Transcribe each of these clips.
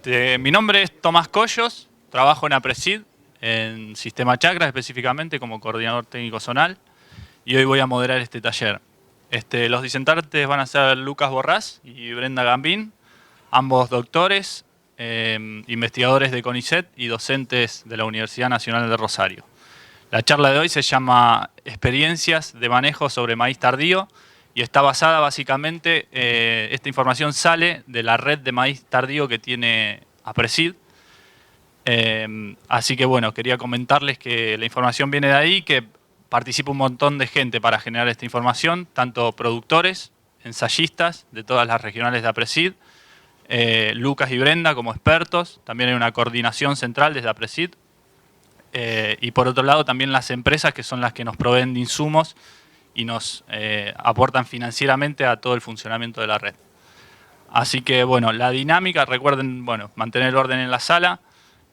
Mi nombre es Tomás Collos, trabajo en APRESID, en Sistema Chakra específicamente como coordinador técnico zonal, y hoy voy a moderar este taller. Los disertantes van a ser Lucas Borrás y Brenda Gambín, ambos doctores, investigadores de CONICET y docentes de la Universidad Nacional de Rosario. La charla de hoy se llama Experiencias de manejo sobre maíz tardío y está basada básicamente, esta información sale de la red de maíz tardío que tiene APRESID. Así que bueno, quería comentarles que la información viene de ahí, que participa un montón de gente para generar esta información, tanto productores, ensayistas de todas las regionales de APRESID, Lucas y Brenda como expertos, también hay una coordinación central desde APRESID, y por otro lado también las empresas que son las que nos proveen de insumos y nos aportan financieramente a todo el funcionamiento de la red. Así que bueno, la dinámica, recuerden, bueno, mantener el orden en la sala,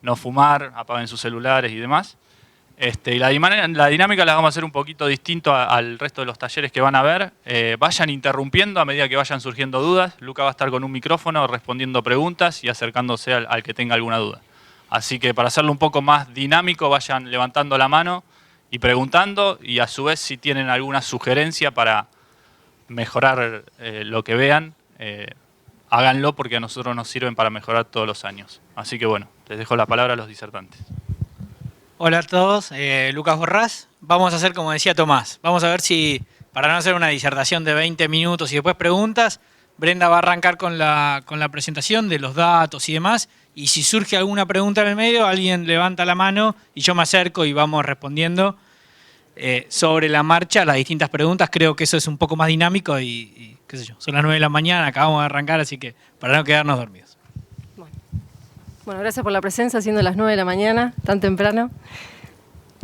no fumar, apaguen sus celulares y demás. Y la dinámica la vamos a hacer un poquito distinto al resto de los talleres que van a ver. Vayan interrumpiendo a medida que vayan surgiendo dudas. Luca va a estar con un micrófono respondiendo preguntas y acercándose al que tenga alguna duda. Así que para hacerlo un poco más dinámico, vayan levantando la mano y preguntando, y a su vez si tienen alguna sugerencia para mejorar lo que vean, háganlo porque a nosotros nos sirven para mejorar todos los años. Así que bueno, les dejo la palabra a los disertantes. Hola a todos, Lucas Borrás. Vamos a hacer como decía Tomás, vamos a ver si, para no hacer una disertación de 20 minutos y después preguntas, Brenda va a arrancar con la presentación de los datos y demás, y si surge alguna pregunta en el medio, alguien levanta la mano y yo me acerco y vamos respondiendo sobre la marcha las distintas preguntas. Creo que eso es un poco más dinámico y qué sé yo, son las 9 de la mañana, acabamos de arrancar, así que para no quedarnos dormidos. Bueno, gracias por la presencia, siendo las 9 de la mañana, tan temprano.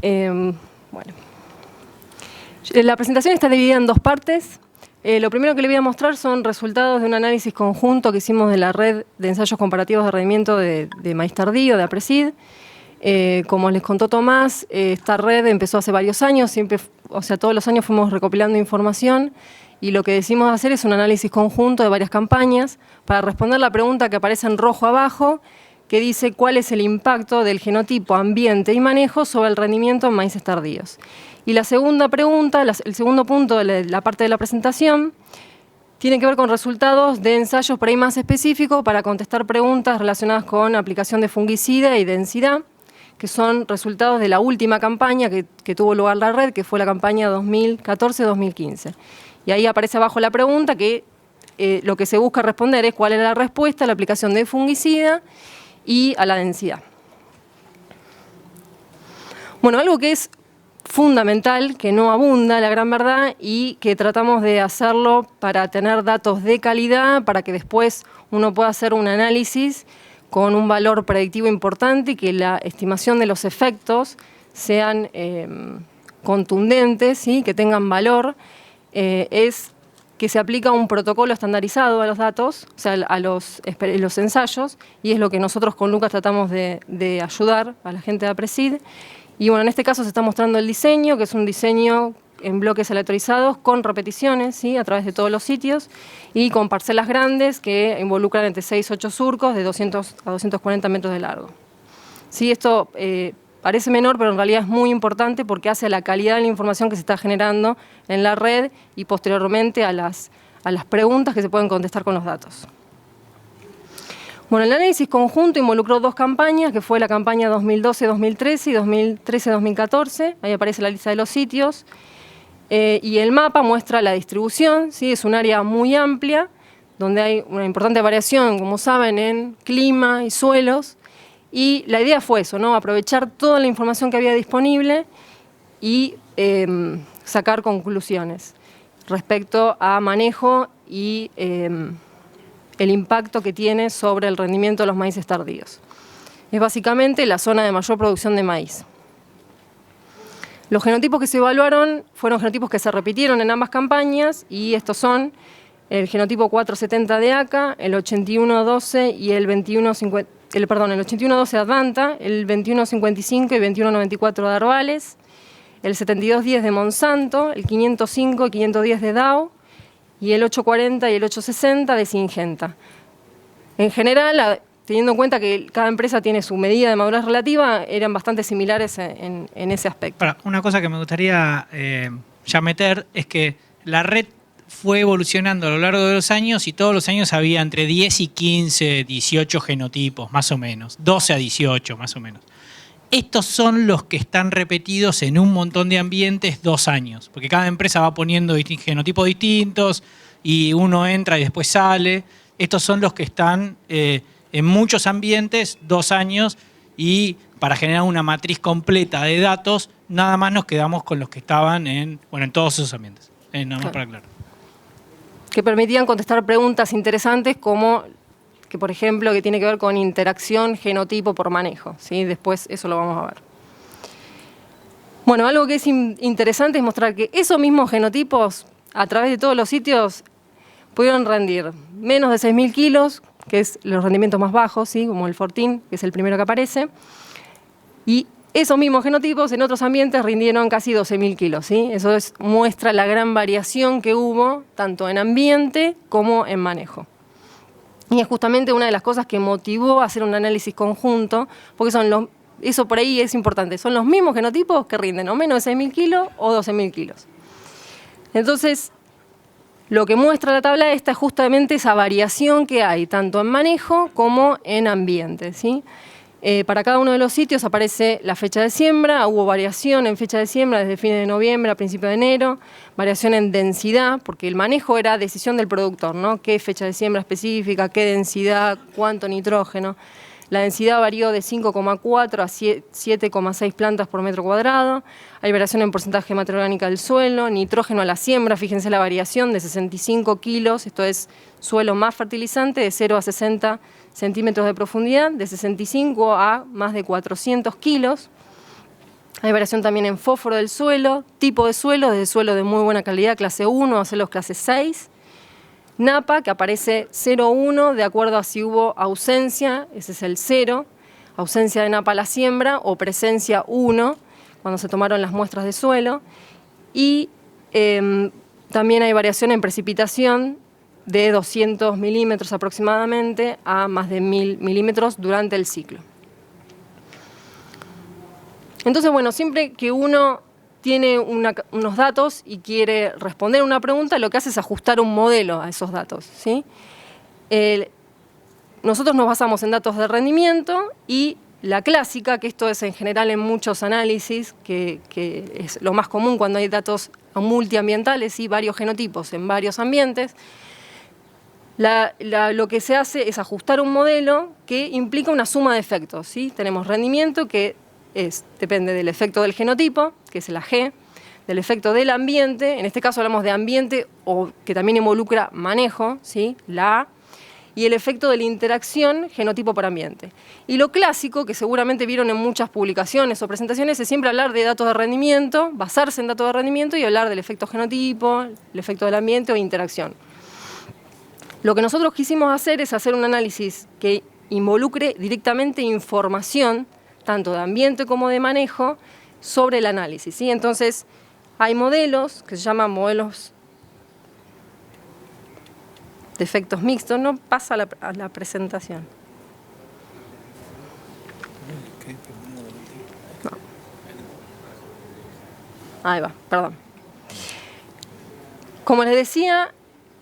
Bueno, la presentación está dividida en dos partes. Lo primero que le voy a mostrar son resultados de un análisis conjunto que hicimos de la red de ensayos comparativos de rendimiento de maíz tardío, de APRESID. Como les contó Tomás, esta red empezó hace varios años, siempre, o sea, todos los años fuimos recopilando información, y lo que decidimos hacer es un análisis conjunto de varias campañas para responder la pregunta que aparece en rojo abajo, que dice cuál es el impacto del genotipo, ambiente y manejo sobre el rendimiento en maíces tardíos. Y la segunda pregunta, el segundo punto de la parte de la presentación, tiene que ver con resultados de ensayos por ahí más específicos para contestar preguntas relacionadas con aplicación de fungicida y densidad, que son resultados de la última campaña que tuvo lugar la red, que fue la campaña 2014-2015. Y ahí aparece abajo la pregunta que lo que se busca responder es cuál es la respuesta a la aplicación de fungicida y a la densidad. Bueno, algo que es fundamental, que no abunda, la gran verdad, y que tratamos de hacerlo para tener datos de calidad, para que después uno pueda hacer un análisis con un valor predictivo importante y que la estimación de los efectos sean contundentes, ¿sí? Que tengan valor, es que se aplica un protocolo estandarizado a los datos, o sea, a los ensayos, y es lo que nosotros con Lucas tratamos de ayudar a la gente de APRESID. Y bueno, en este caso se está mostrando el diseño, que es un diseño en bloques aleatorizados con repeticiones, ¿sí? A través de todos los sitios, y con parcelas grandes que involucran entre 6 y 8 surcos de 200 a 240 metros de largo. Sí, esto parece menor, pero en realidad es muy importante porque hace a la calidad de la información que se está generando en la red y posteriormente a las preguntas que se pueden contestar con los datos. Bueno, el análisis conjunto involucró dos campañas, que fue la campaña 2012-2013 y 2013-2014. Ahí aparece la lista de los sitios. Y el mapa muestra la distribución, ¿sí? Es un área muy amplia, donde hay una importante variación, como saben, en clima y suelos. Y la idea fue eso, ¿no? Aprovechar toda la información que había disponible y sacar conclusiones respecto a manejo y el impacto que tiene sobre el rendimiento de los maíces tardíos. Es básicamente la zona de mayor producción de maíz. Los genotipos que se evaluaron fueron genotipos que se repitieron en ambas campañas, y estos son el genotipo 470 de ACA, el 8112 y el 2150. El 8112 de Advanta, el 2155 y 2194 de Arbales, el 7210 de Monsanto, el 505 y 510 de Dow, y el 840 y el 860 de Syngenta. En general, teniendo en cuenta que cada empresa tiene su medida de madurez relativa, eran bastante similares en ese aspecto. Una cosa que me gustaría ya meter es que la red fue evolucionando a lo largo de los años y todos los años había entre 10 y 15, 18 genotipos, más o menos, 12 a 18 más o menos. Estos son los que están repetidos en un montón de ambientes 2 años, porque cada empresa va poniendo genotipos distintos y uno entra y después sale. Estos son los que están en muchos ambientes 2 años y para generar una matriz completa de datos, nada más nos quedamos con los que estaban en todos esos ambientes. Nada más para aclarar. Que permitían contestar preguntas interesantes como que, por ejemplo, que tiene que ver con interacción genotipo por manejo, ¿sí? Después eso lo vamos a ver. Bueno, algo que es interesante es mostrar que esos mismos genotipos, a través de todos los sitios, pudieron rendir menos de 6.000 kilos, que es los rendimientos más bajos, ¿sí? Como el Fortin, que es el primero que aparece, y esos mismos genotipos en otros ambientes rindieron casi 12.000 kilos, ¿sí? Eso muestra la gran variación que hubo, tanto en ambiente como en manejo. Y es justamente una de las cosas que motivó a hacer un análisis conjunto, porque eso por ahí es importante, son los mismos genotipos que rinden o menos de 6.000 kilos o 12.000 kilos. Entonces, lo que muestra la tabla esta es justamente esa variación que hay, tanto en manejo como en ambiente, ¿sí? Para cada uno de los sitios aparece la fecha de siembra, hubo variación en fecha de siembra desde fines de noviembre a principios de enero, variación en densidad, porque el manejo era decisión del productor, ¿no? Qué fecha de siembra específica, qué densidad, cuánto nitrógeno. La densidad varió de 5,4 a 7,6 plantas por metro cuadrado. Hay variación en porcentaje de materia orgánica del suelo, nitrógeno a la siembra, fíjense la variación de 65 kilos, esto es suelo más fertilizante, de 0 a 60 centímetros de profundidad, de 65 a más de 400 kilos. Hay variación también en fósforo del suelo, tipo de suelo, desde suelo de muy buena calidad, clase 1, a suelos clase 6. Napa, que aparece 0,1 de acuerdo a si hubo ausencia, ese es el 0, ausencia de napa a la siembra, o presencia 1, cuando se tomaron las muestras de suelo. Y también hay variación en precipitación, de 200 milímetros aproximadamente a más de 1.000 milímetros durante el ciclo. Entonces, bueno, siempre que uno tiene unos datos y quiere responder una pregunta, lo que hace es ajustar un modelo a esos datos, ¿sí? Nosotros nos basamos en datos de rendimiento y la clásica, que esto es en general en muchos análisis, que es lo más común cuando hay datos multiambientales y varios genotipos en varios ambientes. Lo que se hace es ajustar un modelo que implica una suma de efectos, ¿sí? Tenemos rendimiento que depende del efecto del genotipo, que es la G, del efecto del ambiente, en este caso hablamos de ambiente o que también involucra manejo, ¿sí? La A, y el efecto de la interacción genotipo por ambiente. Y lo clásico, que seguramente vieron en muchas publicaciones o presentaciones, es siempre hablar de datos de rendimiento, basarse en datos de rendimiento y hablar del efecto genotipo, el efecto del ambiente o interacción. Lo que nosotros quisimos hacer es hacer un análisis que involucre directamente información, tanto de ambiente como de manejo, sobre el análisis, ¿sí? Entonces, hay modelos que se llaman modelos de efectos mixtos. No pasa a la presentación. No. Ahí va, perdón. Como les decía,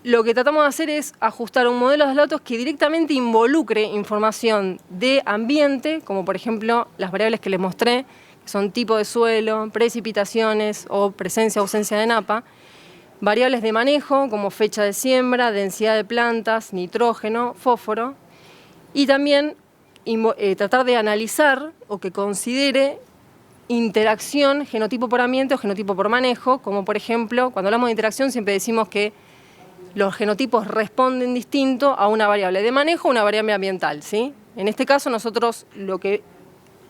lo que tratamos de hacer es ajustar un modelo de datos que directamente involucre información de ambiente, como por ejemplo las variables que les mostré, que son tipo de suelo, precipitaciones o presencia o ausencia de napa, variables de manejo como fecha de siembra, densidad de plantas, nitrógeno, fósforo, y también tratar de analizar o que considere interacción genotipo por ambiente o genotipo por manejo, como por ejemplo, cuando hablamos de interacción siempre decimos que los genotipos responden distinto a una variable de manejo o una variable ambiental, ¿sí? En este caso nosotros lo que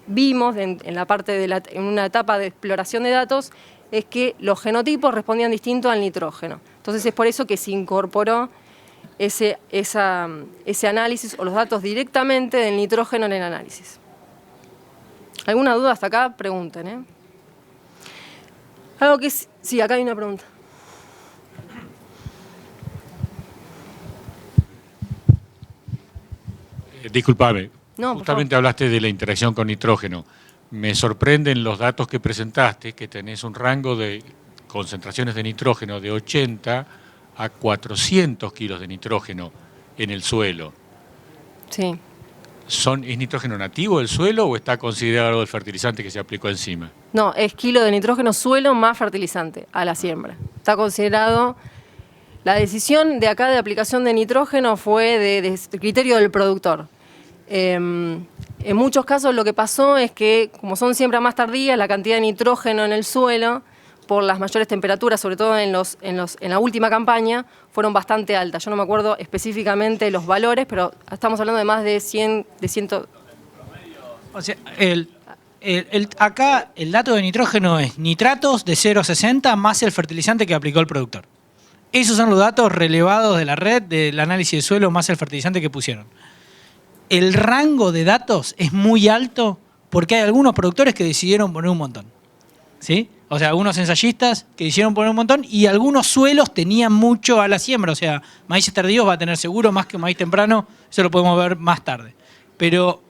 vimos en la parte en una etapa de exploración de datos es que los genotipos respondían distinto al nitrógeno. Entonces es por eso que se incorporó ese análisis o los datos directamente del nitrógeno en el análisis. ¿Alguna duda hasta acá? Pregunten, ¿eh? Algo que sí, acá hay una pregunta. Disculpame, No, por justamente hablaste de la interacción con nitrógeno. Me sorprenden los datos que presentaste, que tenés un rango de concentraciones de nitrógeno de 80 a 400 kilos de nitrógeno en el suelo. Sí. ¿Es nitrógeno nativo del suelo o está considerado el fertilizante que se aplicó encima? No, es kilo de nitrógeno suelo más fertilizante a la siembra. Está considerado... La decisión de acá de aplicación de nitrógeno fue de criterio del productor. En muchos casos lo que pasó es que, como son siembras más tardías, la cantidad de nitrógeno en el suelo, por las mayores temperaturas, sobre todo en la última campaña, fueron bastante altas. Yo no me acuerdo específicamente los valores, pero estamos hablando de más de 100... O sea, acá el dato de nitrógeno es nitratos de 0,60 más el fertilizante que aplicó el productor. Esos son los datos relevados de la red del análisis de suelo más el fertilizante que pusieron. El rango de datos es muy alto porque hay algunos productores que decidieron poner un montón. ¿Sí? O sea, algunos ensayistas que decidieron poner un montón y algunos suelos tenían mucho a la siembra. O sea, maíces tardíos va a tener seguro más que maíz temprano. Eso lo podemos ver más tarde. Pero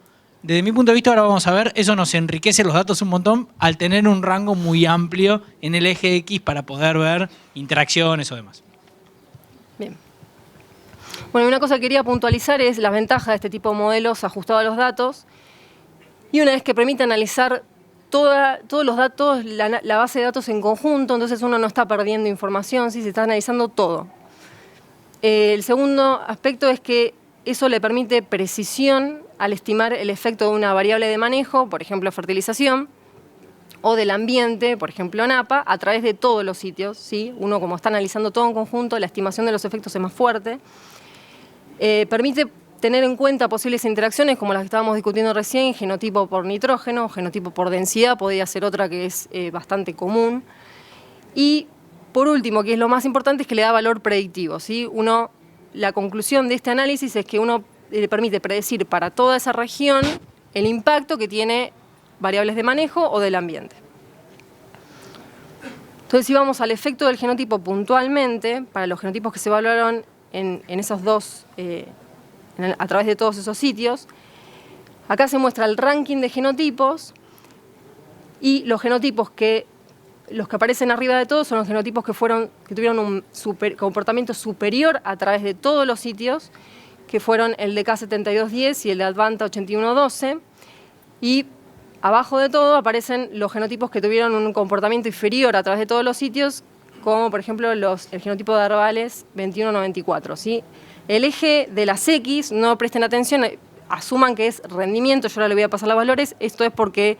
desde mi punto de vista, ahora vamos a ver, eso nos enriquece los datos un montón al tener un rango muy amplio en el eje X para poder ver interacciones o demás. Bien. Bueno, una cosa que quería puntualizar es la ventaja de este tipo de modelos ajustados a los datos. Y una vez que permite analizar todos los datos, la base de datos en conjunto, entonces uno no está perdiendo información, ¿sí? Se está analizando todo. El segundo aspecto es que eso le permite precisión al estimar el efecto de una variable de manejo, por ejemplo, fertilización, o del ambiente, por ejemplo, NAPA, a través de todos los sitios, ¿sí? Uno, como está analizando todo en conjunto, la estimación de los efectos es más fuerte. Permite tener en cuenta posibles interacciones como las que estábamos discutiendo recién, genotipo por nitrógeno, genotipo por densidad, podría ser otra que es bastante común. Y, por último, que es lo más importante, es que le da valor predictivo, ¿sí? La conclusión de este análisis es que uno le permite predecir para toda esa región el impacto que tiene variables de manejo o del ambiente. Entonces, si vamos al efecto del genotipo puntualmente, para los genotipos que se evaluaron en esos dos, a través de todos esos sitios, acá se muestra el ranking de genotipos y los genotipos los que aparecen arriba de todos son los genotipos que tuvieron un comportamiento superior a través de todos los sitios, que fueron el de K7210 y el de Advanta 8112, y abajo de todo aparecen los genotipos que tuvieron un comportamiento inferior a través de todos los sitios, como por ejemplo el genotipo de Arbales 2194. ¿Sí? El eje de las X, no presten atención, asuman que es rendimiento, yo ahora le voy a pasar los valores, esto es porque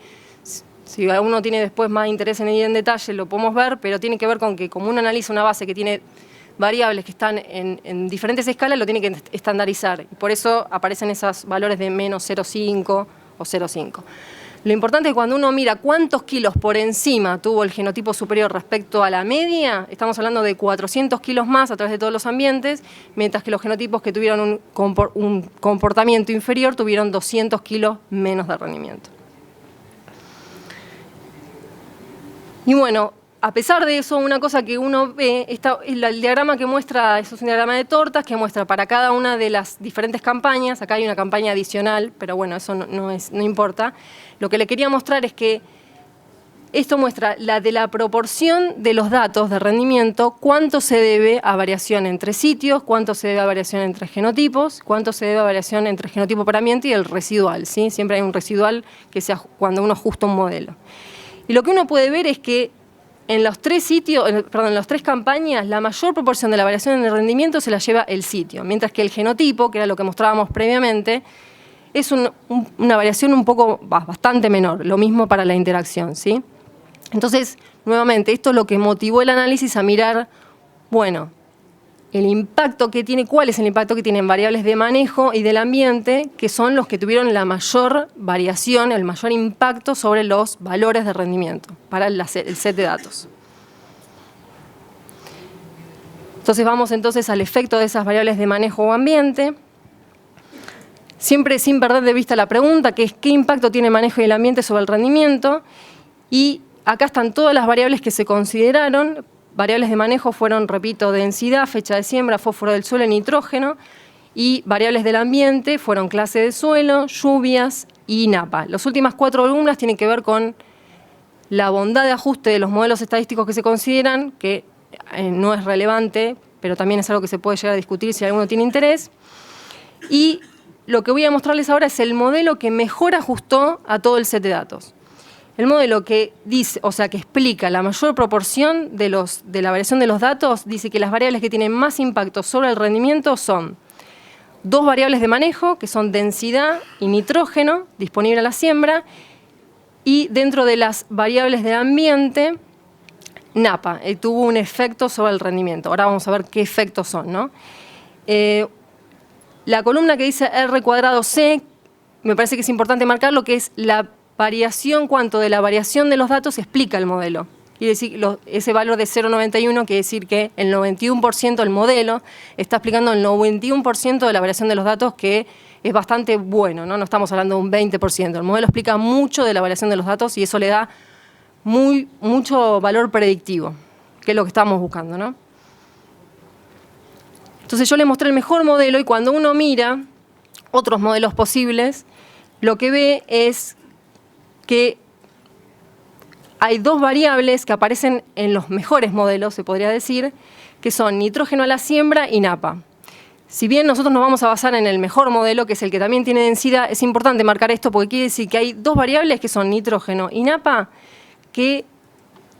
si uno tiene después más interés en ir en detalle lo podemos ver, pero tiene que ver con que como uno analiza una base que tiene variables que están en diferentes escalas, lo tiene que estandarizar, y por eso aparecen esos valores de menos 0,5 o 0,5. Lo importante es que cuando uno mira cuántos kilos por encima tuvo el genotipo superior respecto a la media, estamos hablando de 400 kilos más a través de todos los ambientes, mientras que los genotipos que tuvieron un comportamiento inferior tuvieron 200 kilos menos de rendimiento. Y bueno, a pesar de eso, una cosa que uno ve, el diagrama que muestra, eso es un diagrama de tortas, que muestra para cada una de las diferentes campañas, acá hay una campaña adicional, pero bueno, eso no importa. Lo que le quería mostrar es que esto muestra la proporción de los datos de rendimiento, cuánto se debe a variación entre sitios, cuánto se debe a variación entre genotipos, cuánto se debe a variación entre el genotipo por ambiente y el residual, ¿sí? Siempre hay un residual que sea cuando uno ajusta un modelo. Y lo que uno puede ver es que en los tres campañas, la mayor proporción de la variación en el rendimiento se la lleva el sitio, mientras que el genotipo, que era lo que mostrábamos previamente, es una variación bastante menor, lo mismo para la interacción, ¿sí? Entonces, nuevamente, esto es lo que motivó el análisis a mirar, bueno, el impacto que tiene, cuál es el impacto que tienen variables de manejo y del ambiente, que son los que tuvieron la mayor variación, el mayor impacto sobre los valores de rendimiento para el set de datos. Entonces vamos entonces al efecto de esas variables de manejo o ambiente. Siempre sin perder de vista la pregunta, que es ¿qué impacto tiene el manejo y el ambiente sobre el rendimiento? Y acá están todas las variables que se consideraron. Variables de manejo fueron, repito, densidad, fecha de siembra, fósforo del suelo y nitrógeno. Y variables del ambiente fueron clase de suelo, lluvias y NAPA. Las últimas 4 columnas tienen que ver con la bondad de ajuste de los modelos estadísticos que se consideran, que no es relevante, pero también es algo que se puede llegar a discutir si alguno tiene interés. Y lo que voy a mostrarles ahora es el modelo que mejor ajustó a todo el set de datos. El modelo que dice, o sea, que explica la mayor proporción de la variación de los datos, dice que las variables que tienen más impacto sobre el rendimiento son 2 variables de manejo, que son densidad y nitrógeno, disponible a la siembra, y dentro de las variables del ambiente, NAPA, tuvo un efecto sobre el rendimiento. Ahora vamos a ver qué efectos son, ¿no? La columna que dice R²C, me parece que es importante marcar lo que es la variación, cuánto de la variación de los datos explica el modelo. Quiere decir, ese valor de 0,91 quiere decir que el 91% del modelo está explicando el 91% de la variación de los datos, que es bastante bueno, ¿no? No estamos hablando de un 20%. El modelo explica mucho de la variación de los datos y eso le da mucho valor predictivo, que es lo que estamos buscando, ¿no? Entonces yo les mostré el mejor modelo y cuando uno mira otros modelos posibles, lo que ve es que hay 2 variables que aparecen en los mejores modelos, se podría decir, que son nitrógeno a la siembra y NAPA. Si bien nosotros nos vamos a basar en el mejor modelo, que es el que también tiene densidad, es importante marcar esto porque quiere decir que hay 2 variables que son nitrógeno y NAPA que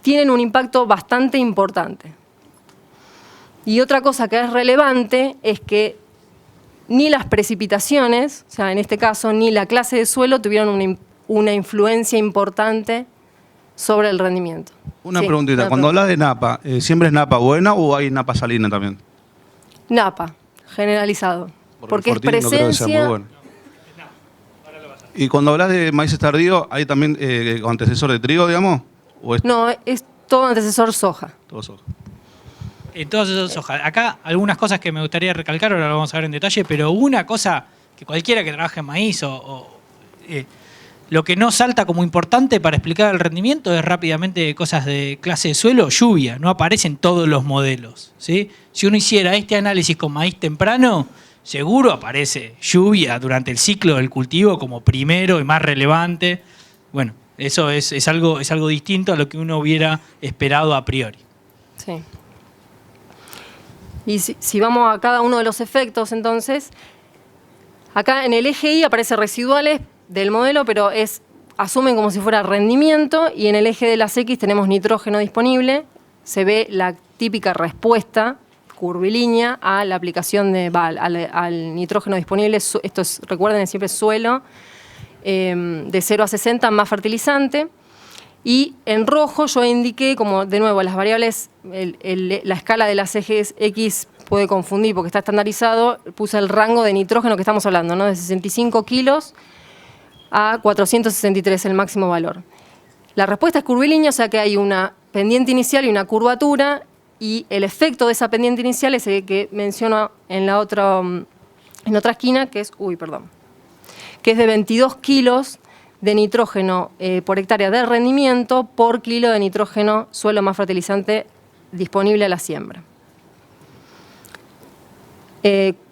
tienen un impacto bastante importante. Y otra cosa que es relevante es que ni las precipitaciones, o sea, en este caso, ni la clase de suelo tuvieron una influencia importante sobre el rendimiento. Una preguntita, cuando hablas de NAPA, ¿siempre es NAPA buena o hay NAPA salina también? NAPA, generalizado. Porque es Fortín no creo que sea muy presencia... bueno. Y cuando hablas de maíz tardío, ¿hay también antecesor de trigo, digamos? ¿O es No, es todo antecesor soja. todo soja? En todos esos hojas. Acá algunas cosas que me gustaría recalcar, ahora lo vamos a ver en detalle, pero una cosa que cualquiera que trabaje en maíz lo que no salta como importante para explicar el rendimiento es rápidamente cosas de clase de suelo, lluvia, no aparecen todos los modelos, ¿sí? Si uno hiciera este análisis con maíz temprano, seguro aparece lluvia durante el ciclo del cultivo como primero y más relevante. Bueno, eso es algo distinto a lo que uno hubiera esperado a priori. Sí. Y si vamos a cada uno de los efectos, entonces, acá en el eje Y aparece residuales del modelo, pero asumen como si fuera rendimiento, y en el eje de las X tenemos nitrógeno disponible. Se ve la típica respuesta curvilínea a la aplicación al nitrógeno disponible. Esto es, recuerden, siempre suelo, de 0 a 60 más fertilizante. Y en rojo yo indiqué, como de nuevo, las variables, la escala de las ejes X puede confundir porque está estandarizado, puse el rango de nitrógeno que estamos hablando, ¿no? De 65 kilos a 463, el máximo valor. La respuesta es curvilínea, o sea que hay una pendiente inicial y una curvatura, y el efecto de esa pendiente inicial es el que menciono en la otra esquina, que es, que es de 22 kilos de nitrógeno por hectárea de rendimiento por kilo de nitrógeno suelo más fertilizante disponible a la siembra.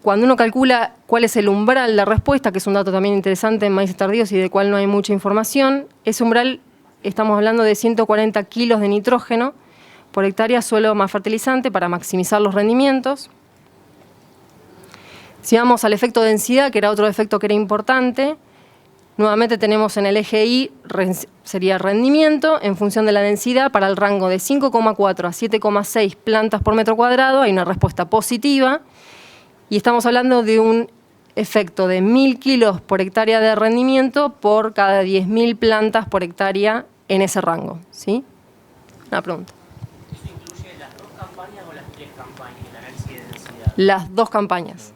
Cuando uno calcula cuál es el umbral de respuesta, que es un dato también interesante en maíces tardíos y del cual no hay mucha información, ese umbral, estamos hablando de 140 kilos de nitrógeno por hectárea suelo más fertilizante para maximizar los rendimientos. Si vamos al efecto densidad, que era otro efecto que era importante, nuevamente tenemos en el eje Y, sería rendimiento en función de la densidad para el rango de 5,4 a 7,6 plantas por metro cuadrado, hay una respuesta positiva, y estamos hablando de un efecto de 1.000 kilos por hectárea de rendimiento por cada 10.000 plantas por hectárea en ese rango, ¿sí? Una pregunta. ¿Eso incluye las 2 campañas o las 3 campañas, el análisis de densidad? Las 2 campañas.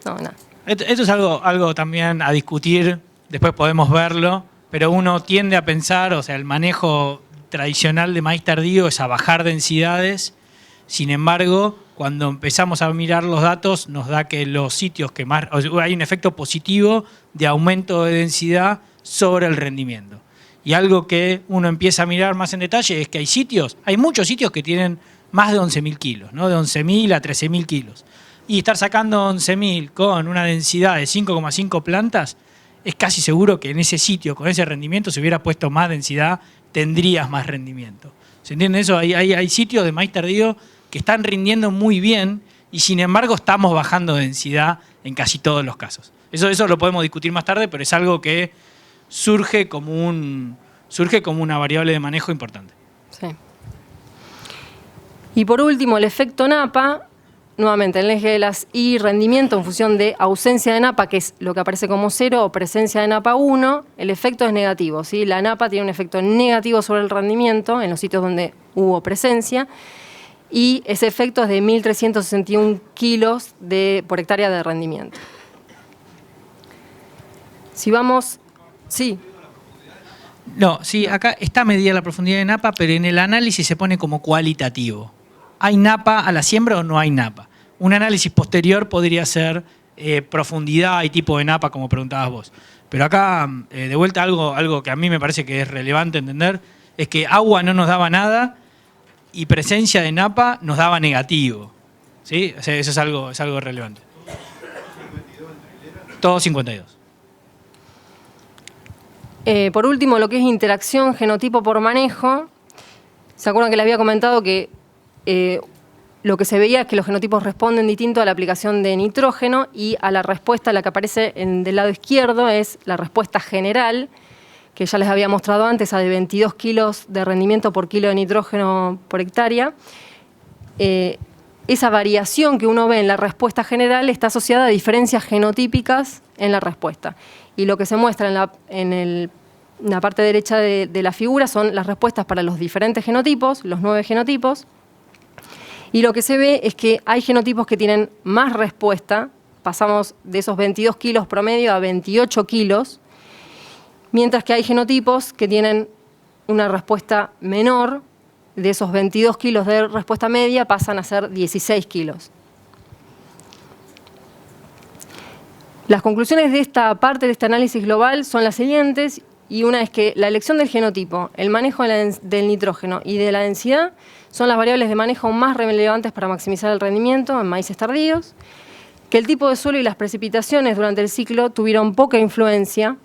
No, nada. Esto es algo también a discutir, después podemos verlo, pero uno tiende a pensar, o sea, el manejo tradicional de maíz tardío es a bajar densidades. Sin embargo, cuando empezamos a mirar los datos, nos da que los sitios que más... hay un efecto positivo de aumento de densidad sobre el rendimiento. Y algo que uno empieza a mirar más en detalle es que hay muchos sitios que tienen más de 11.000 kilos, ¿no? De 11.000 a 13.000 kilos. y estar sacando 11.000 con una densidad de 5,5 plantas, es casi seguro que en ese sitio, con ese rendimiento, si hubiera puesto más densidad, tendrías más rendimiento. ¿Se entiende eso? Hay sitios de maíz tardío que están rindiendo muy bien y sin embargo estamos bajando densidad en casi todos los casos. Eso lo podemos discutir más tarde, pero es algo que surge como una variable de manejo importante. Sí. Y por último, el efecto Napa, nuevamente, en el eje de las Y, rendimiento en función de ausencia de Napa, que es lo que aparece como 0, o presencia de Napa 1, el efecto es negativo, ¿sí? La Napa tiene un efecto negativo sobre el rendimiento en los sitios donde hubo presencia, y ese efecto es de 1.361 kilos por hectárea de rendimiento. Si vamos... Sí. No, sí, acá está medida la profundidad de Napa, pero en el análisis se pone como cualitativo. ¿Hay Napa a la siembra o no hay Napa? Un análisis posterior podría ser profundidad y tipo de Napa, como preguntabas vos. Pero acá, de vuelta, algo que a mí me parece que es relevante entender, es que agua no nos daba nada y presencia de Napa nos daba negativo. ¿Sí? O sea, eso es algo relevante. Todo 52. Por último, lo que es interacción genotipo por manejo. ¿Se acuerdan que les había comentado que lo que se veía es que los genotipos responden distinto a la aplicación de nitrógeno y a la respuesta, la que aparece del lado izquierdo, es la respuesta general, que ya les había mostrado antes, a de 22 kilos de rendimiento por kilo de nitrógeno por hectárea. Esa variación que uno ve en la respuesta general está asociada a diferencias genotípicas en la respuesta. Y lo que se muestra en la parte derecha de la figura son las respuestas para los diferentes genotipos, los 9 genotipos. Y lo que se ve es que hay genotipos que tienen más respuesta, pasamos de esos 22 kilos promedio a 28 kilos, mientras que hay genotipos que tienen una respuesta menor, de esos 22 kilos de respuesta media pasan a ser 16 kilos. Las conclusiones de esta parte de este análisis global son las siguientes, y una es que la elección del genotipo, el manejo del nitrógeno y de la densidad son las variables de manejo más relevantes para maximizar el rendimiento en maíces tardíos, que el tipo de suelo y las precipitaciones durante el ciclo tuvieron poca influencia.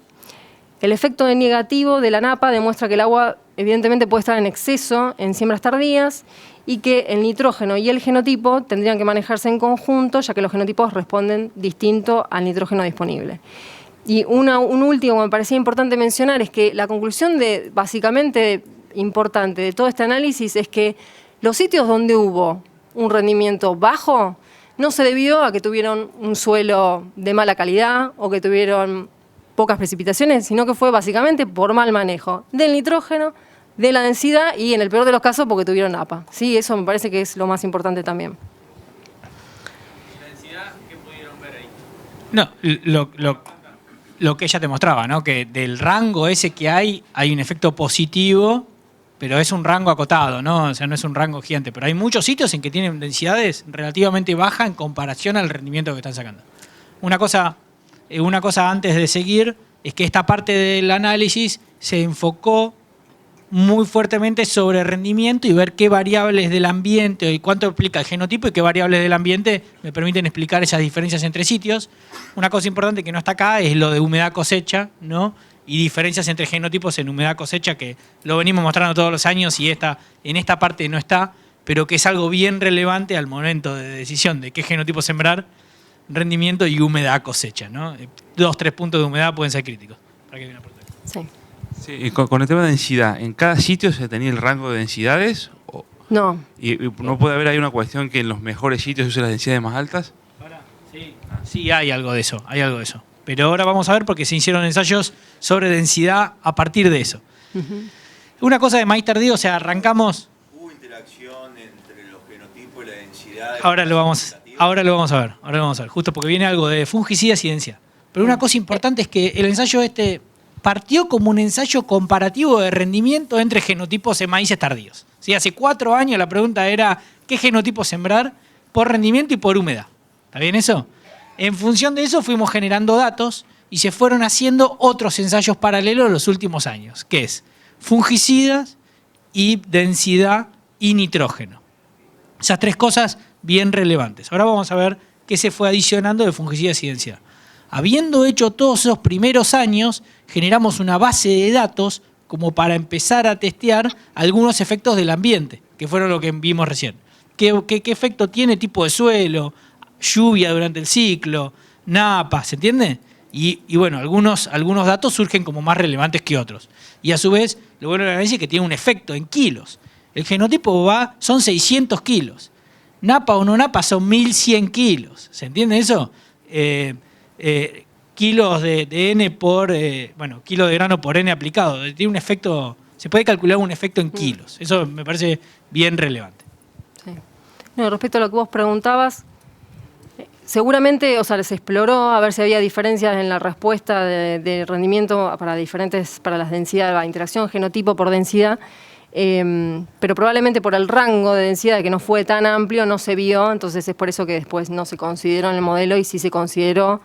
El efecto negativo de la Napa demuestra que el agua evidentemente puede estar en exceso en siembras tardías y que el nitrógeno y el genotipo tendrían que manejarse en conjunto, ya que los genotipos responden distinto al nitrógeno disponible. Y un último que me parecía importante mencionar es que la conclusión básicamente importante de todo este análisis es que los sitios donde hubo un rendimiento bajo no se debió a que tuvieron un suelo de mala calidad o que tuvieron pocas precipitaciones, sino que fue básicamente por mal manejo del nitrógeno, de la densidad y en el peor de los casos porque tuvieron Napa. Sí, eso me parece que es lo más importante también. ¿La densidad qué pudieron ver ahí? No, lo que ella te mostraba, ¿no? Que del rango ese que hay un efecto positivo, pero es un rango acotado, ¿no? O sea, no es un rango gigante. Pero hay muchos sitios en que tienen densidades relativamente bajas en comparación al rendimiento que están sacando. Una cosa antes de seguir es que esta parte del análisis se enfocó muy fuertemente sobre rendimiento y ver qué variables del ambiente y cuánto explica el genotipo y qué variables del ambiente me permiten explicar esas diferencias entre sitios. Una cosa importante que no está acá es lo de humedad cosecha, ¿no? Y diferencias entre genotipos en humedad cosecha, que lo venimos mostrando todos los años y en esta parte no está, pero que es algo bien relevante al momento de decisión de qué genotipo sembrar, rendimiento y humedad cosecha, ¿no? 2-3 puntos de humedad pueden ser críticos. Para que Sí. Sí, y con el tema de densidad, ¿en cada sitio se tenía el rango de densidades? No. ¿Y no puede haber ahí una cuestión que en los mejores sitios se usen las densidades más altas? Sí, hay algo de eso, Pero ahora vamos a ver porque se hicieron ensayos sobre densidad a partir de eso. Una cosa de maíz tardío, o sea, arrancamos... ¿Hubo interacción entre los genotipos y la densidad? Ahora lo vamos a ver, justo porque viene algo de fungicidas y densidad. Pero una cosa importante es que el ensayo partió como un ensayo comparativo de rendimiento entre genotipos en maíces tardíos. ¿Sí? Hace 4 años la pregunta era qué genotipo sembrar por rendimiento y por humedad. ¿Está bien eso? En función de eso fuimos generando datos y se fueron haciendo otros ensayos paralelos en los últimos años, que es fungicidas y densidad y nitrógeno. Esas 3 cosas bien relevantes. Ahora vamos a ver que se fue adicionando de fungicidas y densidad. Habiendo hecho todos esos primeros años, generamos una base de datos como para empezar a testear algunos efectos del ambiente, que fueron lo que vimos recién. ¿Qué efecto tiene tipo de suelo, lluvia durante el ciclo, napa, ¿se entiende? Y bueno, algunos datos surgen como más relevantes que otros. Y a su vez, lo bueno del análisis es que tiene un efecto en kilos. El genotipo son 600 kilos. Napa o no napa son 1100 kilos. ¿Se entiende eso? Kilos de N por, kilo de grano por N aplicado. Tiene un efecto, se puede calcular un efecto en kilos. Eso me parece bien relevante. Sí. No, respecto a lo que vos preguntabas, seguramente, se exploró a ver si había diferencias en la respuesta de rendimiento para las densidades, la interacción genotipo por densidad, pero probablemente por el rango de densidad que no fue tan amplio no se vio, entonces es por eso que después no se consideró en el modelo y sí se consideró,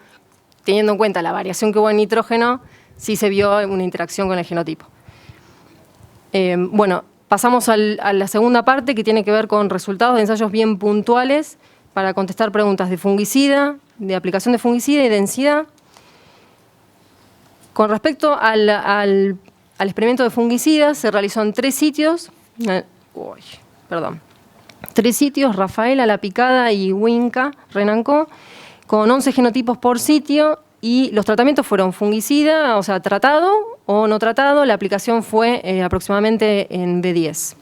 teniendo en cuenta la variación que hubo en nitrógeno, sí se vio una interacción con el genotipo. Pasamos a la segunda parte que tiene que ver con resultados de ensayos bien puntuales para contestar preguntas de fungicida, de aplicación de fungicida y densidad. Con respecto al experimento de fungicida, se realizó en 3 sitios. 3 sitios, Rafaela, La Picada y Huinca, Renancó, con 11 genotipos por sitio, y los tratamientos fueron fungicida, tratado o no tratado. La aplicación fue aproximadamente en B10.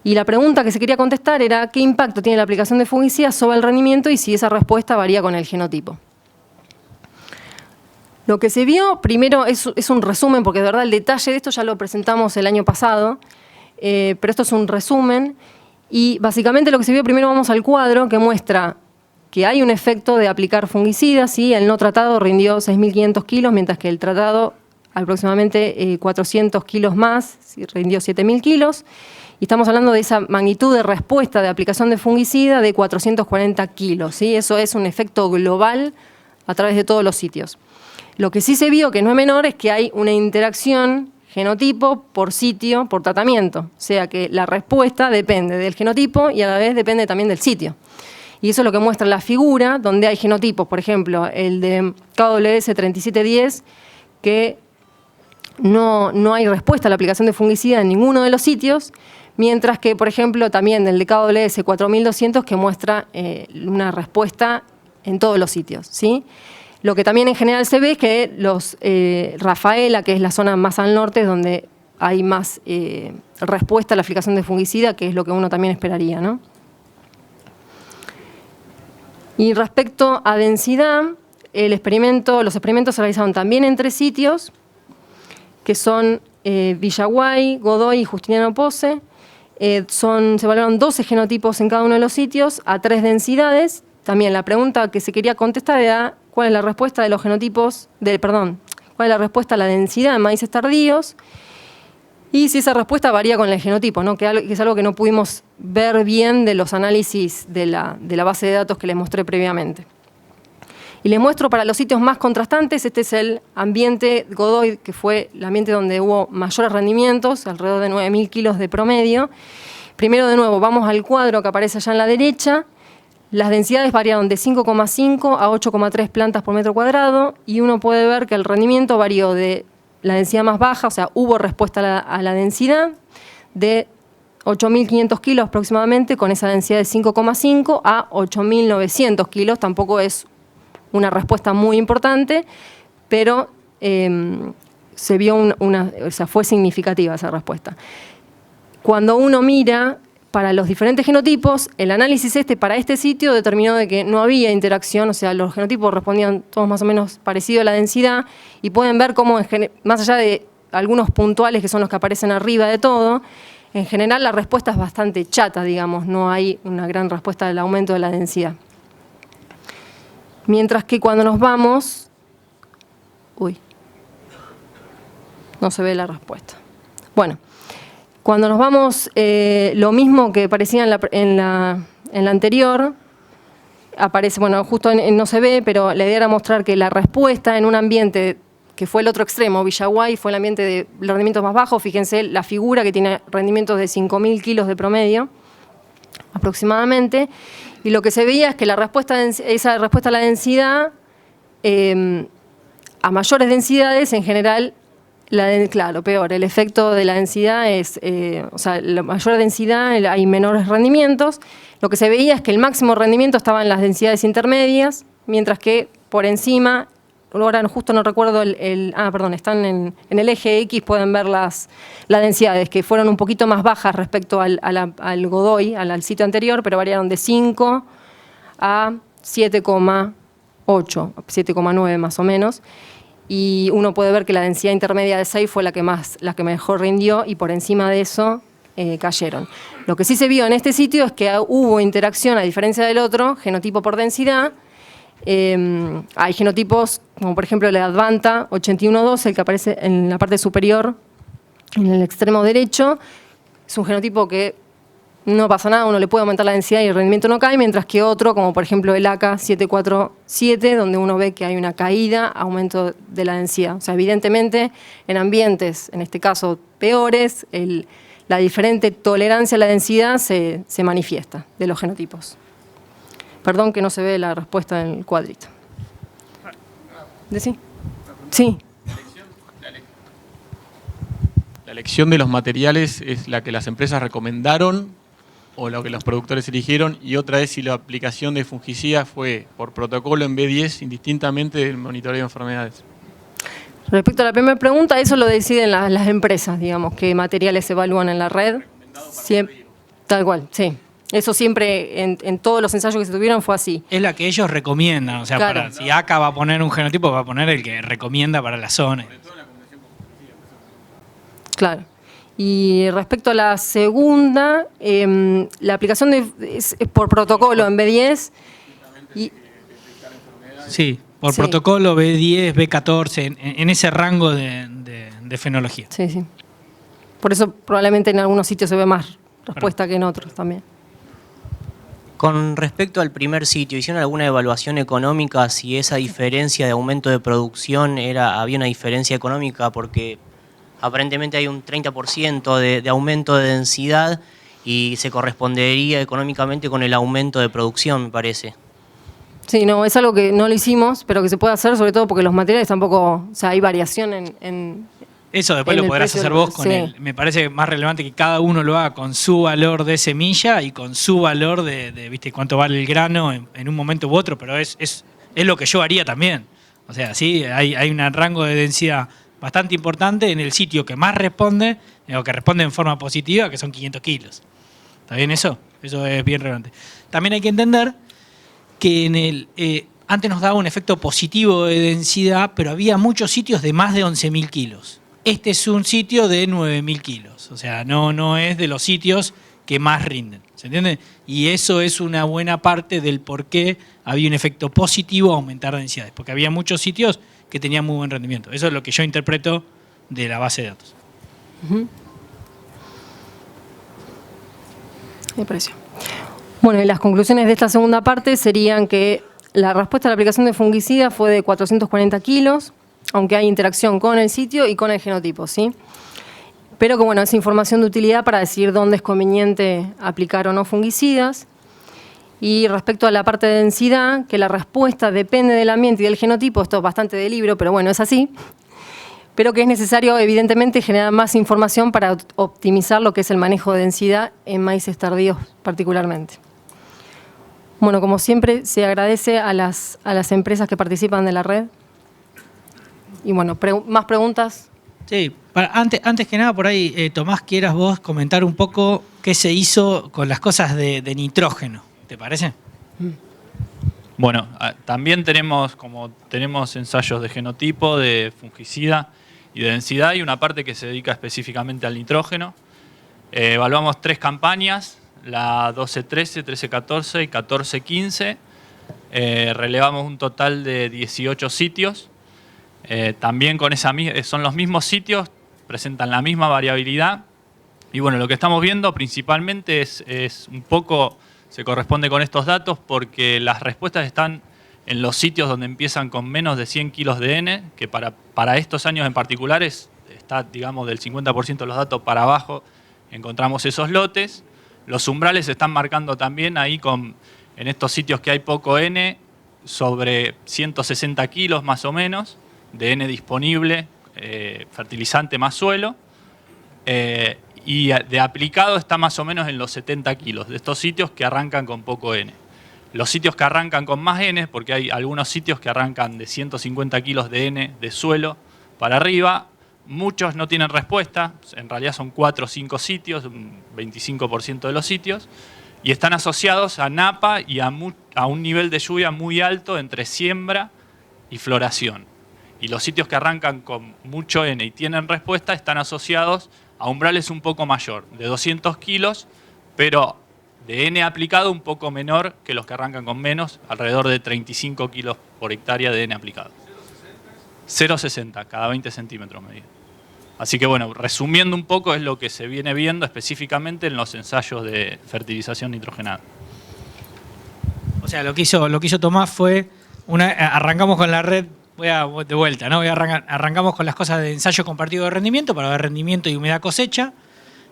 Y la pregunta que se quería contestar era qué impacto tiene la aplicación de fungicida sobre el rendimiento y si esa respuesta varía con el genotipo. Lo que se vio primero es un resumen, porque de verdad el detalle de esto ya lo presentamos el año pasado, pero esto es un resumen. Y básicamente lo que se vio primero, vamos al cuadro que muestra que hay un efecto de aplicar fungicida. ¿Sí? El no tratado rindió 6.500 kilos, mientras que el tratado aproximadamente 400 kilos más, rindió 7.000 kilos. Y estamos hablando de esa magnitud de respuesta de aplicación de fungicida de 440 kilos. ¿Sí? Eso es un efecto global a través de todos los sitios. Lo que sí se vio, que no es menor, es que hay una interacción genotipo por sitio, por tratamiento. O sea que la respuesta depende del genotipo y a la vez depende también del sitio. Y eso es lo que muestra la figura, donde hay genotipos, por ejemplo, el de KWS 3710, que no hay respuesta a la aplicación de fungicida en ninguno de los sitios, mientras que, por ejemplo, también el de KWS 4200, que muestra una respuesta en todos los sitios, ¿sí? Lo que también en general se ve es que los Rafaela, que es la zona más al norte, es donde hay más respuesta a la aplicación de fungicida, que es lo que uno también esperaría, ¿no? Y respecto a densidad, los experimentos se realizaron también en 3 sitios, que son Villaguay, Godoy y Justiniano Pose. Se evaluaron 12 genotipos en cada uno de los sitios a 3 densidades. También la pregunta que se quería contestar era cuál es la respuesta de los genotipos, cuál es la respuesta a la densidad en maíces tardíos y si esa respuesta varía con el genotipo, ¿no? Que es algo que no pudimos ver bien de los análisis de la base de datos que les mostré previamente. Y les muestro para los sitios más contrastantes, este es el ambiente Godoy, que fue el ambiente donde hubo mayores rendimientos, alrededor de 9.000 kilos de promedio. Primero, de nuevo, vamos al cuadro que aparece allá en la derecha. Las densidades variaron de 5,5 a 8,3 plantas por metro cuadrado y uno puede ver que el rendimiento varió de la densidad más baja, o sea, hubo respuesta a la densidad de 8.500 kilos aproximadamente, con esa densidad de 5,5 a 8.900 kilos. Tampoco es una respuesta muy importante, pero se vio fue significativa esa respuesta. Cuando uno mira para los diferentes genotipos, el análisis para este sitio determinó de que no había interacción, o sea, los genotipos respondían todos más o menos parecido a la densidad, y pueden ver cómo, más allá de algunos puntuales que son los que aparecen arriba de todo, en general la respuesta es bastante chata, digamos, no hay una gran respuesta del aumento de la densidad. Mientras que cuando nos vamos... no se ve la respuesta. Bueno. Cuando nos vamos, lo mismo que parecía en la anterior, aparece, justo no se ve, pero la idea era mostrar que la respuesta en un ambiente que fue el otro extremo, Villaguay, fue el ambiente de los rendimientos más bajos. Fíjense la figura que tiene rendimientos de 5.000 kilos de promedio, aproximadamente, Y lo que se veía es que esa respuesta a la densidad, a mayores densidades, en general, claro, peor. El efecto de la densidad es, o sea, la mayor densidad hay menores rendimientos. Lo que se veía es que el máximo rendimiento estaba en las densidades intermedias, mientras que por encima, ahora justo no recuerdo están en el eje X, pueden ver las densidades, que fueron un poquito más bajas respecto al Godoy, al sitio anterior, pero variaron de 5 a 7,8, 7,9 más o menos. Y uno puede ver que la densidad intermedia de 6 fue la que mejor rindió, y por encima de eso cayeron. Lo que sí se vio en este sitio es que hubo interacción, a diferencia del otro, genotipo por densidad. Hay genotipos, como por ejemplo el Advanta 8112, el que aparece en la parte superior, en el extremo derecho. Es un genotipo que no pasa nada, uno le puede aumentar la densidad y el rendimiento no cae, mientras que otro, como por ejemplo el AK 747, donde uno ve que hay una caída, aumento de la densidad. O sea, evidentemente, en ambientes, en este caso peores, la diferente tolerancia a la densidad se manifiesta de los genotipos. Perdón que no se ve la respuesta en el cuadrito. ¿Sí? Sí. ¿La elección de los materiales es la que las empresas recomendaron o lo que los productores eligieron? Y otra es si la aplicación de fungicida fue por protocolo en B10, indistintamente del monitoreo de enfermedades. Respecto a la primera pregunta, eso lo deciden las empresas, digamos, qué materiales se evalúan en la red. Tal cual, sí. Eso siempre, en todos los ensayos que se tuvieron, fue así. Es la que ellos recomiendan, o sea, claro. Si ACA va a poner un genotipo, va a poner el que recomienda para la zona. Claro. Y respecto a la segunda, la aplicación es por protocolo en B10. Sí, por protocolo B10, B14, en ese rango de fenología. Sí, sí. Por eso probablemente en algunos sitios se ve más respuesta que en otros también. Con respecto al primer sitio, ¿hicieron alguna evaluación económica si esa diferencia de aumento de producción había una diferencia económica? Porque aparentemente hay un 30% de aumento de densidad y se correspondería económicamente con el aumento de producción, me parece. Sí, no, es algo que no lo hicimos, pero que se puede hacer, sobre todo porque los materiales tampoco, o sea, hay variación en eso después lo podrás hacer vos con él. Me parece más relevante que cada uno lo haga con su valor de semilla y con su valor de ¿viste? Cuánto vale el grano en un momento u otro, pero es lo que yo haría también. O sea, sí, hay un rango de densidad bastante importante en el sitio que más responde, o que responde en forma positiva, que son 500 kilos. ¿Está bien eso? Eso es bien relevante. También hay que entender que antes nos daba un efecto positivo de densidad, pero había muchos sitios de más de 11.000 kilos. Este es un sitio de 9.000 kilos, o sea, no es de los sitios que más rinden, ¿se entiende? Y eso es una buena parte del por qué había un efecto positivo a aumentar densidades, porque había muchos sitios que tenían muy buen rendimiento. Eso es lo que yo interpreto de la base de datos. Me pareció. Bueno, y las conclusiones de esta segunda parte serían que la respuesta a la aplicación de fungicida fue de 440 kilos, aunque hay interacción con el sitio y con el genotipo, ¿sí? Pero que, bueno, es información de utilidad para decidir dónde es conveniente aplicar o no fungicidas. Y respecto a la parte de densidad, que la respuesta depende del ambiente y del genotipo, esto es bastante de libro, pero bueno, es así, pero que es necesario, evidentemente, generar más información para optimizar lo que es el manejo de densidad en maíces tardíos particularmente. Bueno, como siempre, se agradece a las empresas que participan de la red. Y bueno, ¿más preguntas? Sí, antes que nada, por ahí, Tomás, quieras vos comentar un poco qué se hizo con las cosas de nitrógeno, ¿te parece? Bueno, también tenemos ensayos de genotipo, de fungicida y de densidad, y una parte que se dedica específicamente al nitrógeno. Evaluamos 3 campañas, la 12-13, 13-14 y 14-15. Relevamos un total de 18 sitios. También son los mismos sitios, presentan la misma variabilidad. Y bueno, lo que estamos viendo principalmente es un poco, se corresponde con estos datos porque las respuestas están en los sitios donde empiezan con menos de 100 kilos de N, que para estos años en particular está, digamos, del 50% de los datos para abajo, encontramos esos lotes. Los umbrales se están marcando también ahí con En estos sitios que hay poco N, sobre 160 kilos más o menos de N disponible, fertilizante más suelo, y de aplicado está más o menos en los 70 kilos de estos sitios que arrancan con poco N. Los sitios que arrancan con más N, porque hay algunos sitios que arrancan de 150 kilos de N de suelo para arriba, muchos no tienen respuesta, en realidad son 4 o 5 sitios, un 25% de los sitios, y están asociados a napa y a un nivel de lluvia muy alto entre siembra y floración. Y los sitios que arrancan con mucho N y tienen respuesta están asociados a umbrales un poco mayor, de 200 kilos, pero de N aplicado un poco menor que los que arrancan con menos, alrededor de 35 kilos por hectárea de N aplicado. 0,60 cada 20 centímetros medida. Así que bueno, resumiendo un poco es lo que se viene viendo específicamente en los ensayos de fertilización nitrogenada. O sea, lo que hizo Tomás fue, arrancamos con la red, de vuelta, ¿no? Arrancamos con las cosas de ensayo compartido de rendimiento para ver rendimiento y humedad cosecha,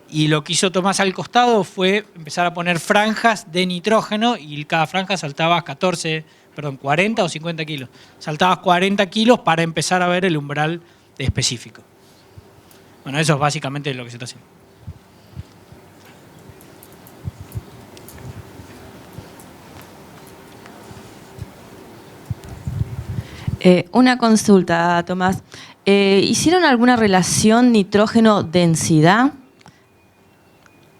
y lo que hizo Tomás al costado fue empezar a poner franjas de nitrógeno y cada franja saltabas 40 o 50 kilos. Saltabas 40 kilos para empezar a ver el umbral específico. Bueno, eso es básicamente lo que se está haciendo. Una consulta, Tomás. ¿Hicieron alguna relación nitrógeno-densidad?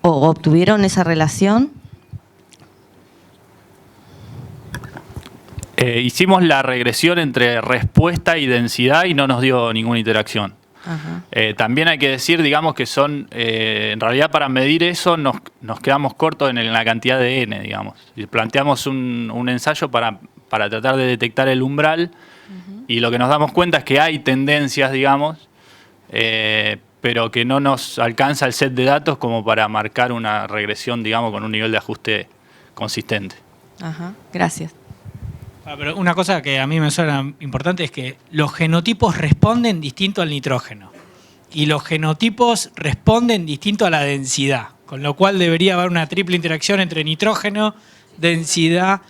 ¿O obtuvieron esa relación? Hicimos la regresión entre respuesta y densidad y no nos dio ninguna interacción. También hay que decir, digamos, que son, en realidad para medir eso nos quedamos cortos en la cantidad de N, digamos. Y planteamos un ensayo para tratar de detectar el umbral y lo que nos damos cuenta es que hay tendencias, digamos, pero que no nos alcanza el set de datos como para marcar una regresión, digamos, con un nivel de ajuste consistente. Ajá, gracias. Pero una cosa que a mí me suena importante es que los genotipos responden distinto al nitrógeno y los genotipos responden distinto a la densidad, con lo cual debería haber una triple interacción entre nitrógeno, densidad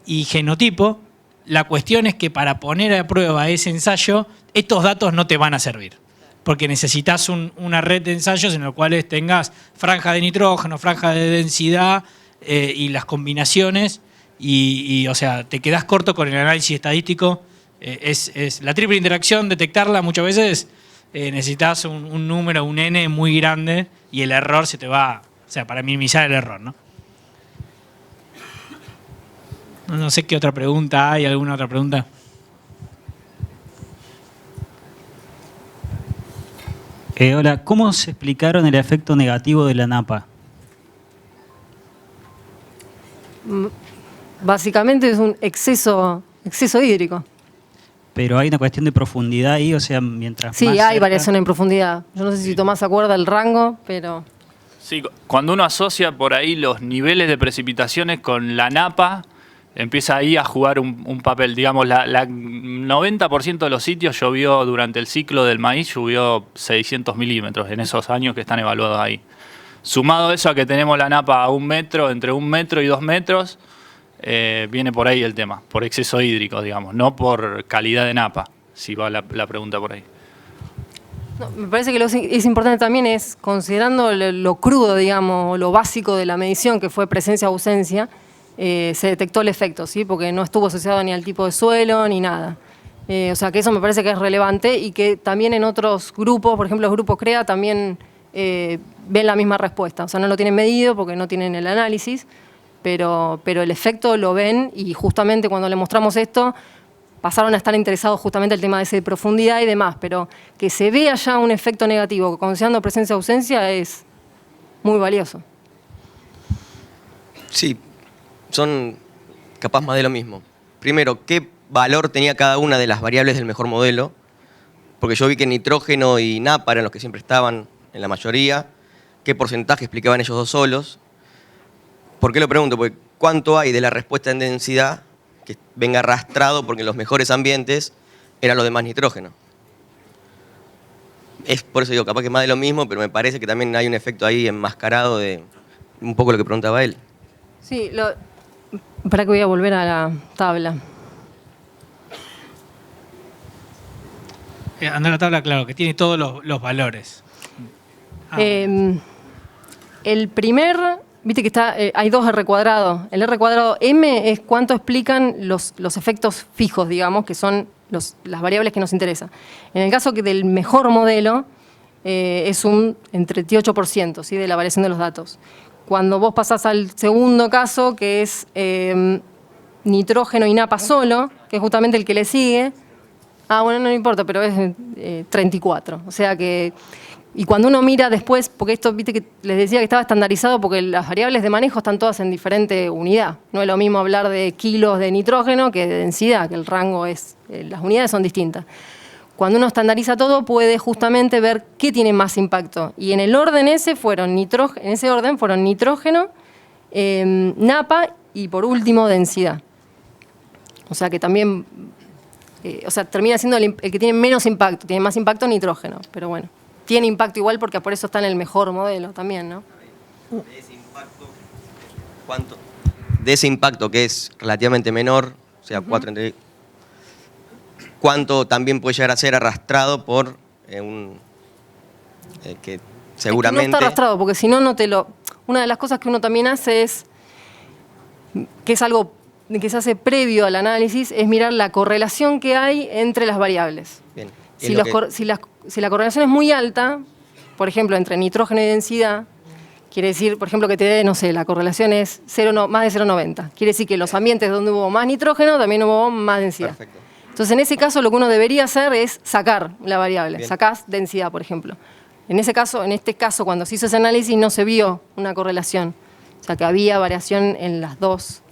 y genotipo. La cuestión es que para poner a prueba ese ensayo, estos datos no te van a servir, porque necesitas una red de ensayos en los cuales tengas franja de nitrógeno, franja de densidad y las combinaciones. O sea, te quedás corto con el análisis estadístico. Es la triple interacción, detectarla muchas veces necesitas un número, un N muy grande y el error se te va, o sea, para minimizar el error, ¿no? No sé qué otra pregunta hay, ¿alguna otra pregunta? Hola, ¿cómo se explicaron el efecto negativo de la napa? Básicamente es un exceso hídrico. Pero hay una cuestión de profundidad ahí, o sea, mientras sí, más hay cerca... variación en profundidad. Yo no sé si Tomás se acuerda el rango, pero... Sí, cuando uno asocia por ahí los niveles de precipitaciones con la napa, empieza ahí a jugar un papel. Digamos, 90% de los sitios llovió durante el ciclo del maíz, llovió 600 milímetros en esos años que están evaluados ahí. Sumado eso a que tenemos la napa a 1 metro, entre 1 metro y 2 metros, viene por ahí el tema, por exceso hídrico, digamos, no por calidad de napa, si va la pregunta por ahí. No, me parece que lo que es importante también es, considerando lo crudo, digamos, lo básico de la medición, que fue presencia-ausencia, se detectó el efecto, ¿sí? Porque no estuvo asociado ni al tipo de suelo ni nada. O sea, que eso me parece que es relevante y que también en otros grupos, por ejemplo, los grupos CREA, también ven la misma respuesta. O sea, no lo tienen medido porque no tienen el análisis, pero el efecto lo ven y justamente cuando le mostramos esto pasaron a estar interesados justamente en el tema de esa profundidad y demás, pero que se vea ya un efecto negativo considerando presencia-ausencia es muy valioso. Sí, son capaz más de lo mismo. Primero, ¿qué valor tenía cada una de las variables del mejor modelo? Porque yo vi que nitrógeno y napa eran los que siempre estaban en la mayoría. ¿Qué porcentaje explicaban ellos dos solos? ¿Por qué lo pregunto? Porque ¿cuánto hay de la respuesta en densidad que venga arrastrado porque en los mejores ambientes era lo de más nitrógeno? Es por eso digo, capaz que más de lo mismo, pero me parece que también hay un efecto ahí enmascarado de un poco lo que preguntaba él. Sí, Para que voy a volver a la tabla. Anda la tabla, claro, que tiene todos los valores. El primer, viste que está, hay dos R cuadrado. El R cuadrado M es cuánto explican los efectos fijos, digamos, que son las variables que nos interesan. En el caso del mejor modelo, es un entre 38%, ¿sí?, de la variación de los datos. Cuando vos pasás al segundo caso, que es nitrógeno y napa solo, que es justamente el que le sigue, bueno, no importa, pero es 34. O sea que... Y cuando uno mira después, porque esto, viste que les decía que estaba estandarizado porque las variables de manejo están todas en diferente unidad. No es lo mismo hablar de kilos de nitrógeno que de densidad, que el rango es... las unidades son distintas. Cuando uno estandariza todo, puede justamente ver qué tiene más impacto. Y en el orden ese fueron nitrógeno, napa y por último densidad. O sea que también... termina siendo el que tiene menos impacto, tiene más impacto nitrógeno, pero bueno. Tiene impacto igual porque por eso está en el mejor modelo también, ¿no? De ese impacto, ¿cuánto? De ese impacto que es relativamente menor, o sea, 4 entre... ¿Cuánto también puede llegar a ser arrastrado por que seguramente... Es que no está arrastrado, porque si no, no te lo... Una de las cosas que uno también hace es, que es algo que se hace previo al análisis, es mirar la correlación que hay entre las variables. Bien. Si la correlación es muy alta, por ejemplo, entre nitrógeno y densidad, quiere decir, por ejemplo, que te dé, no sé, la correlación es más de 0,90. Quiere decir que los ambientes donde hubo más nitrógeno también hubo más densidad. Perfecto. Entonces, en ese caso, lo que uno debería hacer es sacar la variable. Bien. Sacás densidad, por ejemplo. En este caso, cuando se hizo ese análisis, no se vio una correlación. O sea, que había variación en las dos,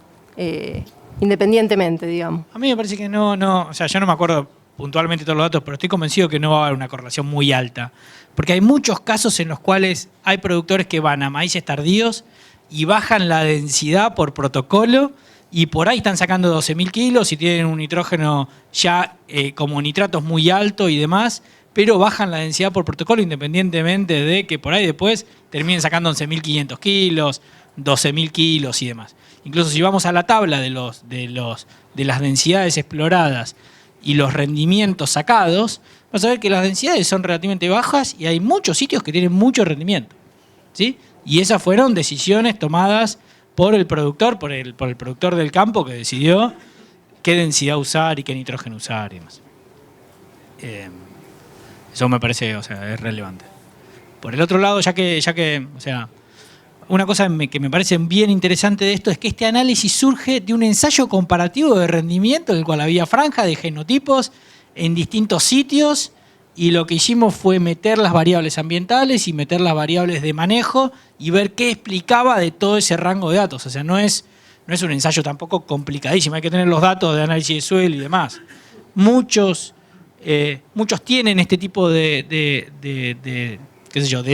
independientemente, digamos. A mí me parece que no, o sea, yo no me acuerdo puntualmente todos los datos, pero estoy convencido que no va a haber una correlación muy alta. Porque hay muchos casos en los cuales hay productores que van a maíces tardíos y bajan la densidad por protocolo y por ahí están sacando 12.000 kilos y tienen un nitrógeno ya como nitratos muy alto y demás, pero bajan la densidad por protocolo independientemente de que por ahí después terminen sacando 11.500 kilos, 12.000 kilos y demás. Incluso si vamos a la tabla de las densidades exploradas y los rendimientos sacados, vas a ver que las densidades son relativamente bajas y hay muchos sitios que tienen mucho rendimiento, ¿sí? Y esas fueron decisiones tomadas por el productor, por el productor del campo que decidió qué densidad usar y qué nitrógeno usar y demás. Eso me parece, o sea, es relevante. Por el otro lado, ya que, o sea, una cosa que me parece bien interesante de esto es que este análisis surge de un ensayo comparativo de rendimiento en el cual había franja de genotipos en distintos sitios y lo que hicimos fue meter las variables ambientales y meter las variables de manejo y ver qué explicaba de todo ese rango de datos. O sea, no es un ensayo tampoco complicadísimo, hay que tener los datos de análisis de suelo y demás. Muchos tienen este tipo de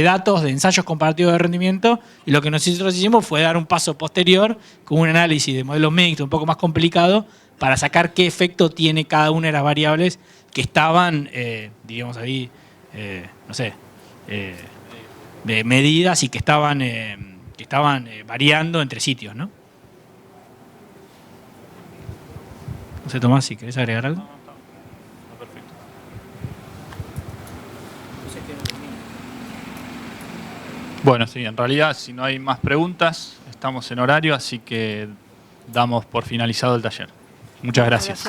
datos, de ensayos comparativos de rendimiento, y lo que nosotros hicimos fue dar un paso posterior con un análisis de modelos mixtos un poco más complicado para sacar qué efecto tiene cada una de las variables que estaban, digamos ahí, medidas y que estaban variando entre sitios, ¿no? No sé, Tomás, si querés agregar algo. Bueno, sí, en realidad, si no hay más preguntas, estamos en horario, así que damos por finalizado el taller. Muchas gracias.